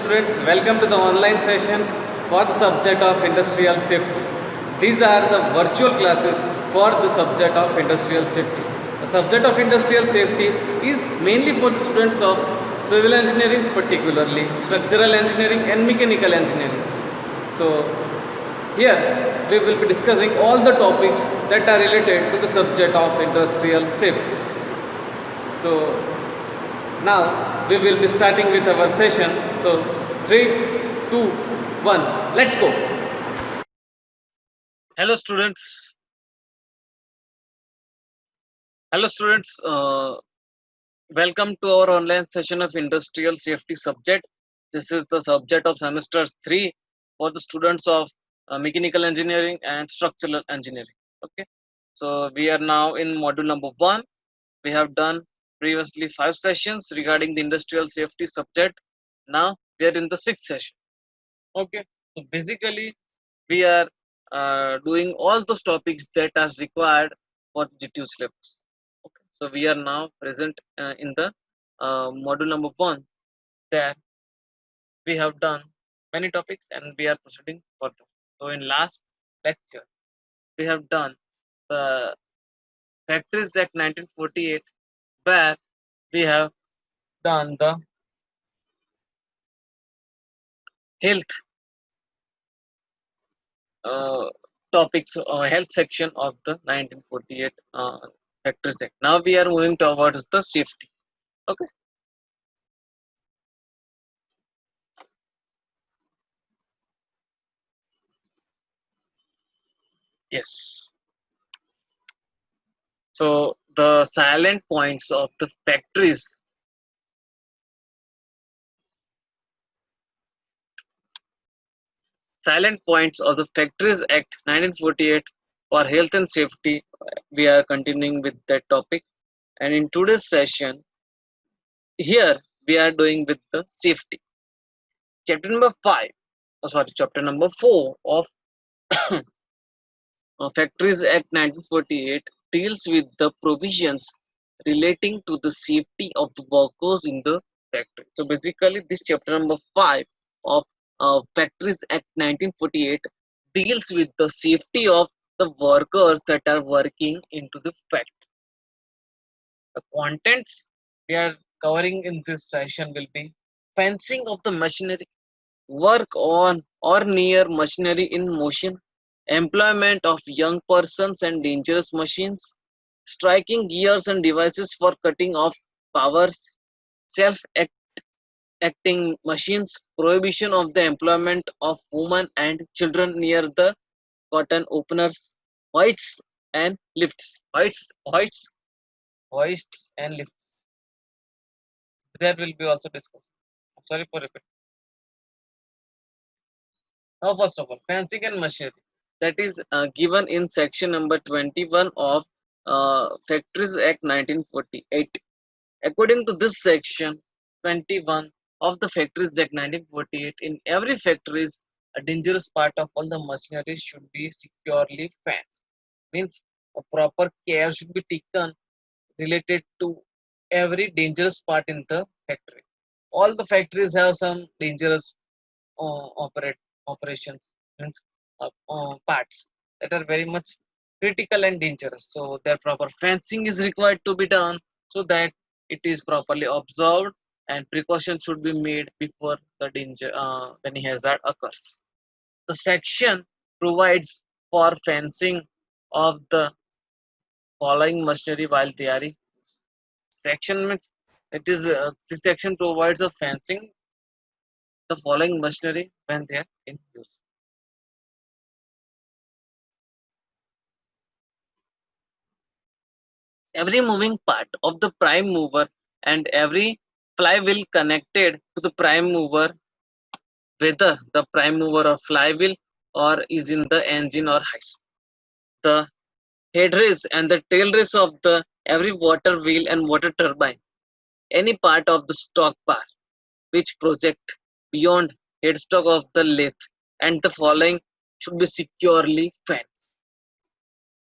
students, welcome to the online session for the subject of industrial safety. These are the virtual classes for the subject of industrial safety. The subject of industrial safety is mainly for the students of civil engineering, particularly structural engineering and mechanical engineering. So here we will be discussing all the topics that are related to the subject of industrial safety. So now we will be starting with our session. So 3, 2, 1, let's go. Hello students. Welcome to our online session of industrial safety subject. This is the subject of semester 3 for the students of mechanical engineering and structural engineering. Okay, so we are now in module number 1. We have done previously 5 sessions regarding the industrial safety subject. Now we are in the 6th session. Okay, so basically we are doing all those topics that are required for GTU syllabus. Okay. So we are now present in the module number 1. There we have done many topics and we are proceeding further. So in last lecture we have done the Factories Act 1948, where we have done the health uh, topics or health section of the 1948 Factories Act. Now we are moving towards the safety. Okay. Yes. So the silent points of the Factories Act 1948 for health and safety. We are continuing with that topic, and in today's session, here we are doing with the safety. Chapter number 5, chapter number 4 of Factories Act 1948 deals with the provisions relating to the safety of the workers in the factory. So basically, this chapter number 5 of Factories Act 1948 deals with the safety of the workers that are working into the factory. The contents we are covering in this session will be fencing of the machinery, work on or near machinery in motion, employment of young persons and dangerous machines, striking gears and devices for cutting off powers, self-acting machines, prohibition of the employment of women and children near the cotton openers, hoists and lifts. Hoists and lifts. There will be also discussed. I'm sorry for repeating. Now, first of all, fencing and machinery. That is given in section number 21 of Factories Act 1948. According to this section 21 of the Factories Act 1948, in every factory, a dangerous part of all the machinery should be securely fenced. Means a proper care should be taken related to every dangerous part in the factory. All the factories have some dangerous operations, means parts that are very much critical and dangerous. So their proper fencing is required to be done so that it is properly observed and precautions should be made before the danger any hazard occurs. The section provides for fencing of the following machinery while they are in section means it is this section provides a fencing the following machinery when they are in use. Every moving part of the prime mover and every flywheel connected to the prime mover, whether the prime mover or flywheel or is in the engine or hoist. The head race and the tail race of the every water wheel and water turbine, any part of the stock bar which project beyond headstock of the lathe, and the following should be securely fenced.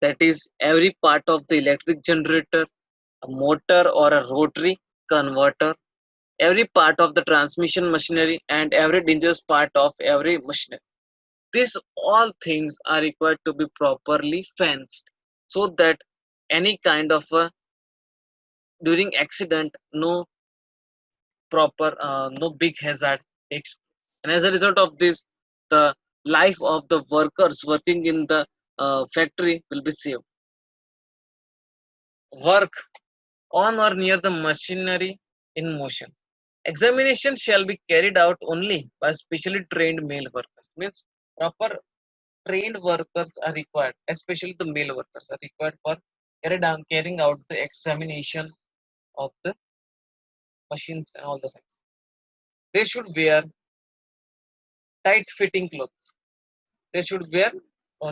That is every part of the electric generator, a motor or a rotary converter, every part of the transmission machinery and every dangerous part of every machinery. These all things are required to be properly fenced so that any kind of a during accident no big hazard takes place. And as a result of this, the life of the workers working in the factory will be saved. Work on or near the machinery in motion. Examination shall be carried out only by specially trained male workers. Means proper trained workers are required, especially the male workers are required for carrying out the examination of the machines and all the things. They should wear tight fitting clothes. They should wear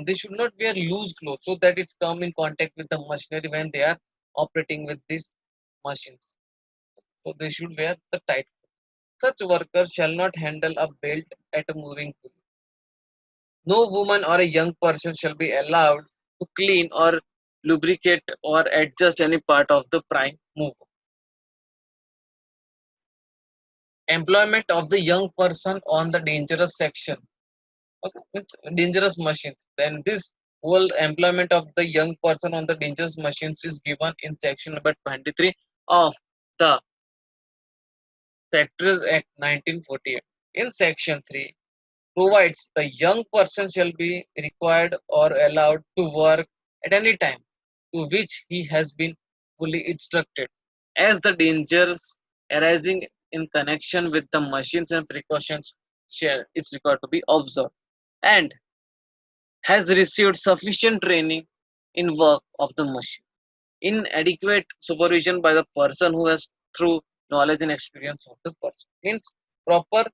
they should not wear loose clothes so that it's come in contact with the machinery when they are operating with these machines. So they should wear the tight. Such workers shall not handle a belt at a moving tool. No woman or a young person shall be allowed to clean or lubricate or adjust any part of the prime mover. Employment of the young person on the dangerous section. Okay, it's dangerous machine. Then this whole employment of the young person on the dangerous machines is given in section number 23 of the Factories Act 1948. In section 3, provides the young person shall be required or allowed to work at any time to which he has been fully instructed, as the dangers arising in connection with the machines and precautions shall is required to be observed, and has received sufficient training in work of the machine. Inadequate supervision by the person who has through knowledge and experience of the person. Means proper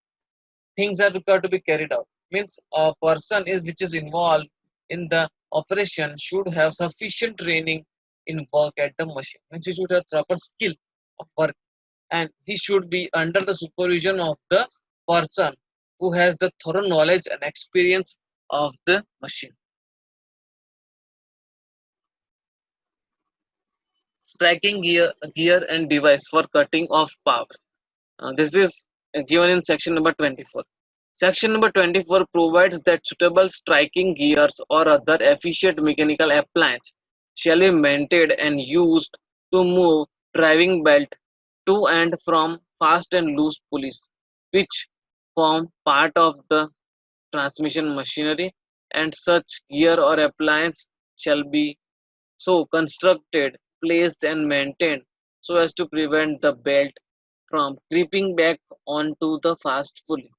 things are required to be carried out. Means a person is which is involved in the operation should have sufficient training in work at the machine. Means he should have proper skill of work, and he should be under the supervision of the person who has the thorough knowledge and experience of the machine. Striking gear and device for cutting off power. This is given in section number 24. Section number 24 provides that suitable striking gears or other efficient mechanical appliance shall be maintained and used to move driving belt to and from fast and loose pulleys, which form part of the transmission machinery, and such gear or appliance shall be so constructed, placed, and maintained so as to prevent the belt from creeping back onto the fast pulley.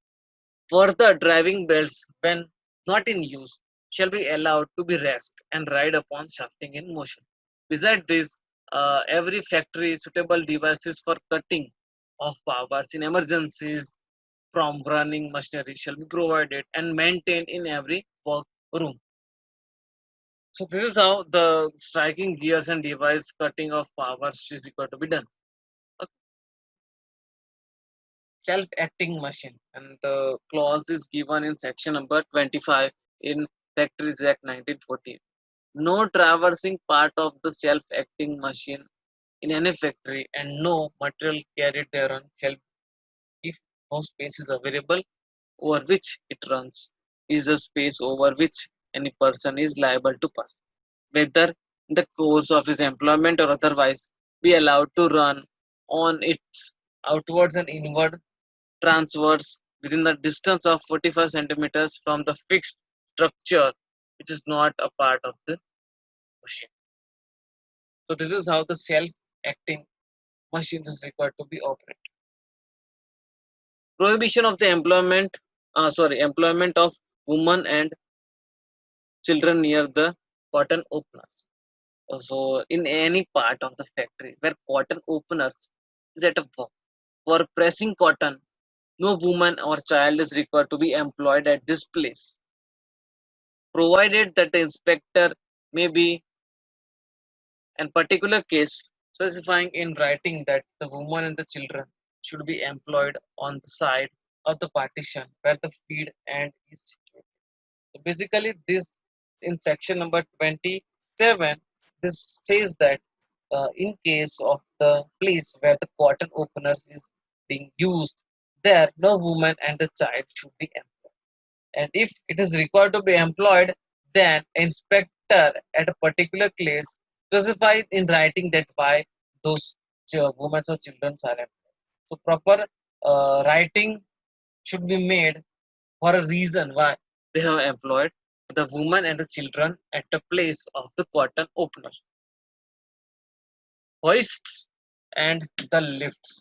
Further, driving belts, when not in use, shall be allowed to be rest and ride upon shafting in motion. Besides this, every factory suitable devices for cutting of powers in emergencies from running machinery shall be provided and maintained in every work room. So this is how the striking gears and device cutting of powers is required to be done. A self-acting machine, and the clause is given in section number 25 in Factories Act 1940. No traversing part of the self-acting machine in any factory and no material carried thereon shall, if no space is available over which it runs, is a space over which any person is liable to pass, whether in the course of his employment or otherwise, be allowed to run on its outwards and inward transverse within the distance of 45 centimeters from the fixed structure which is not a part of the machine. So this is how the self-acting machine is required to be operated. Prohibition of the employment of women and children near the cotton openers. So in any part of the factory where cotton openers is at a work for pressing cotton, no woman or child is required to be employed at this place, provided that the inspector may be in particular case specifying in writing that the woman and the children should be employed on the side of the partition where the feed end is situated. So basically this in section number 27, this says that in case of the place where the cotton openers is being used, there no woman and a child should be employed. And if it is required to be employed, then inspector at a particular place specifies in writing that why those women or children are employed. So proper writing should be made for a reason why they have employed the woman and the children at the place of the curtain opener. Hoists and the lifts.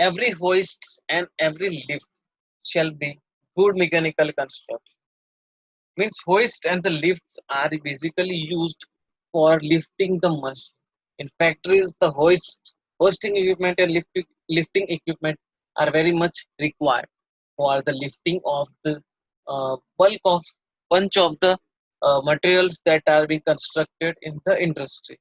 Every hoist and every lift shall be good mechanical construction. Means hoist and the lifts are basically used for lifting the machine. In factories, the hoisting equipment and lifting equipment are very much required for the lifting of the bulk of bunch of the materials that are being constructed in the industry.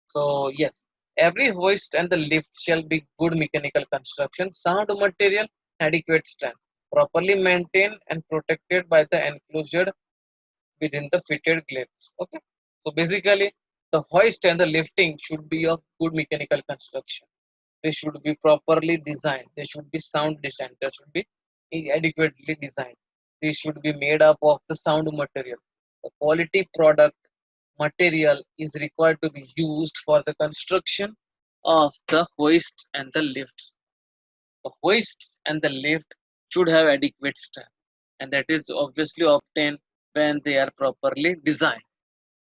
So yes, every hoist and the lift shall be good mechanical construction, sound material, adequate strength, properly maintained and protected by the enclosure within the fitted gates. Okay, so basically, the hoist and the lifting should be of good mechanical construction. They should be properly designed. They should be sound designed. They should be adequately designed. They should be made up of the sound material. The quality product material is required to be used for the construction of the hoists and the lifts. The hoists and the lift should have adequate strength, and that is obviously obtained when they are properly designed.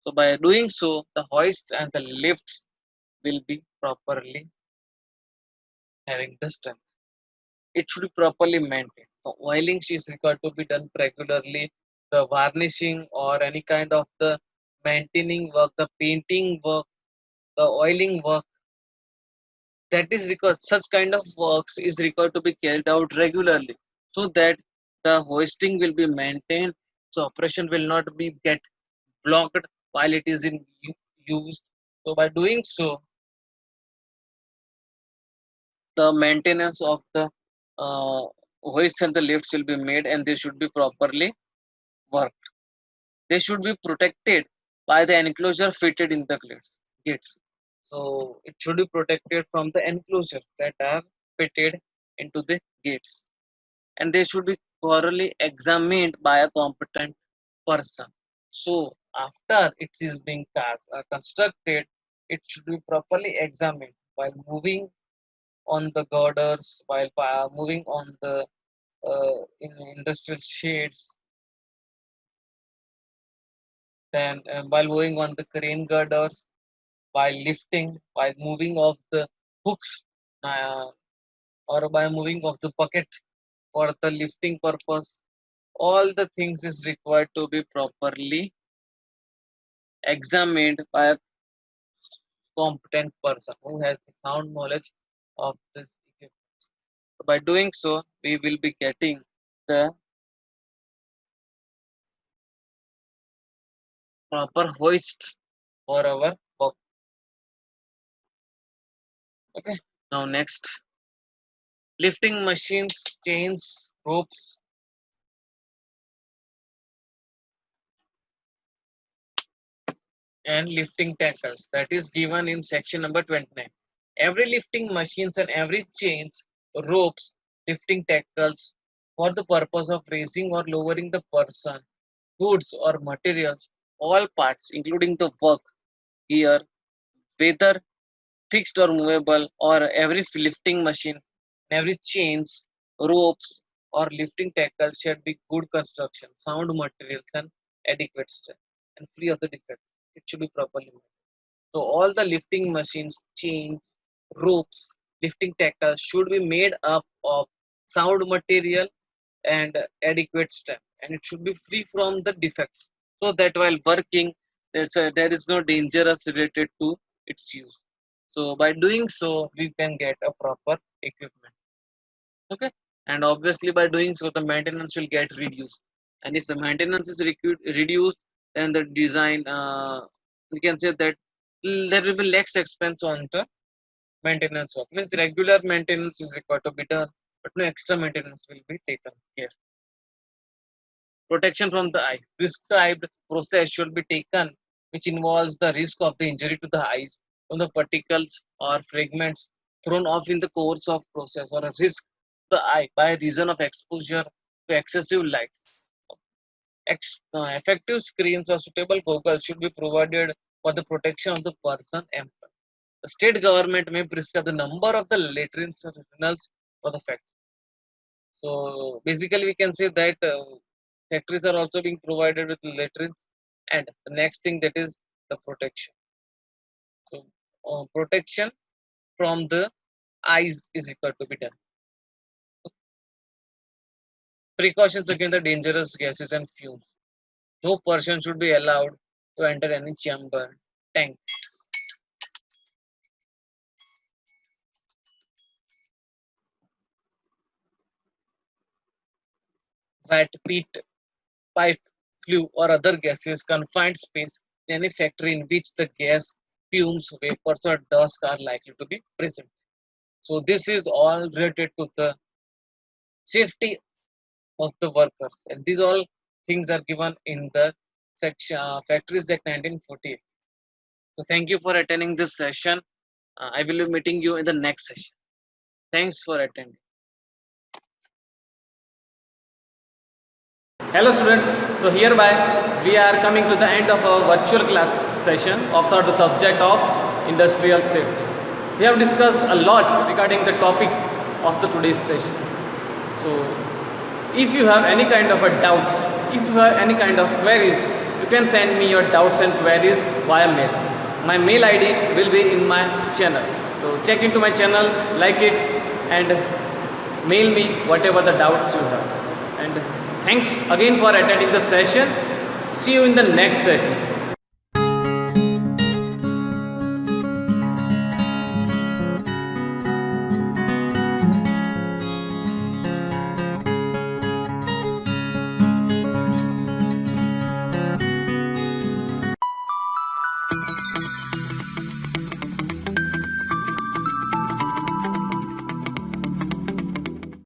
So by doing so, the hoists and the lifts will be properly having the strength. It should be properly maintained. The oiling is required to be done regularly. The varnishing or any kind of the maintaining work, the painting work, the oiling work, that is required. Such kind of works is required to be carried out regularly, so that the hoisting will be maintained. So operation will not be get blocked while it is in use. So by doing so, the maintenance of the uh, hoists and the lifts will be made, and they should be properly worked. They should be protected by the enclosure fitted in the gates. So it should be protected from the enclosures that are fitted into the gates, and they should be thoroughly examined by a competent person. So after it is being constructed, it should be properly examined while moving on the girders, while moving on the in industrial shades, then while moving on the crane girders, while lifting, while moving of the hooks, uh, or by moving of the bucket for the lifting purpose, all the things is required to be properly examined by a competent person who has the sound knowledge of this equipment. So by doing so, we will be getting the proper hoist for our work. Okay. Now next, lifting machines, chains, ropes, and lifting tackles. That is given in section number 29. Every lifting machines and every chains, ropes, lifting tackles for the purpose of raising or lowering the person, goods or materials, all parts including the work here, whether fixed or movable, or every lifting machine, every chains, ropes, or lifting tackle should be good construction, sound materials, and adequate strength, and free of the defects. It should be properly made. So all the lifting machines, chains, ropes, lifting tackles should be made up of sound material and adequate strength, and it should be free from the defects, so that while working, there is no dangerous related to its use. So by doing so, we can get a proper equipment. Okay, and obviously by doing so, the maintenance will get reduced. And if the maintenance is reduced, then the design, we can say that there will be less expense on the maintenance work. Means regular maintenance is required to be done, but no extra maintenance will be taken here. Protection from the eye. Prescribed process should be taken, which involves the risk of the injury to the eyes from the particles or fragments thrown off in the course of process or a risk to the eye by reason of exposure to excessive light. Effective screens or suitable goggles should be provided for the protection of the person employed. The state government may prescribe the number of the latrines or urinals for the factory. So basically, we can say that factories are also being provided with latrines, and the next thing that is the protection. So protection from the eyes is equal to be done. Precautions against the dangerous gases and fumes. No person should be allowed to enter any chamber, tank, vat, pit, pipe, flue, or other gaseous confined space in any factory in which the gas, fumes, vapors, or dust are likely to be present. So this is all related to the safety of the workers, and these all things are given in the section Factories Act 1948. So thank you for attending this session. I will be meeting you in the next session. Thanks for attending. Hello students, so hereby we are coming to the end of our virtual class session of the subject of industrial safety. We have discussed a lot regarding the topics of the today's session. So if you have any kind of a doubts, if you have any kind of queries, you can send me your doubts and queries via mail. My mail ID will be in my channel. So check into my channel, like it, and mail me whatever the doubts you have. And thanks again for attending the session. See you in the next session.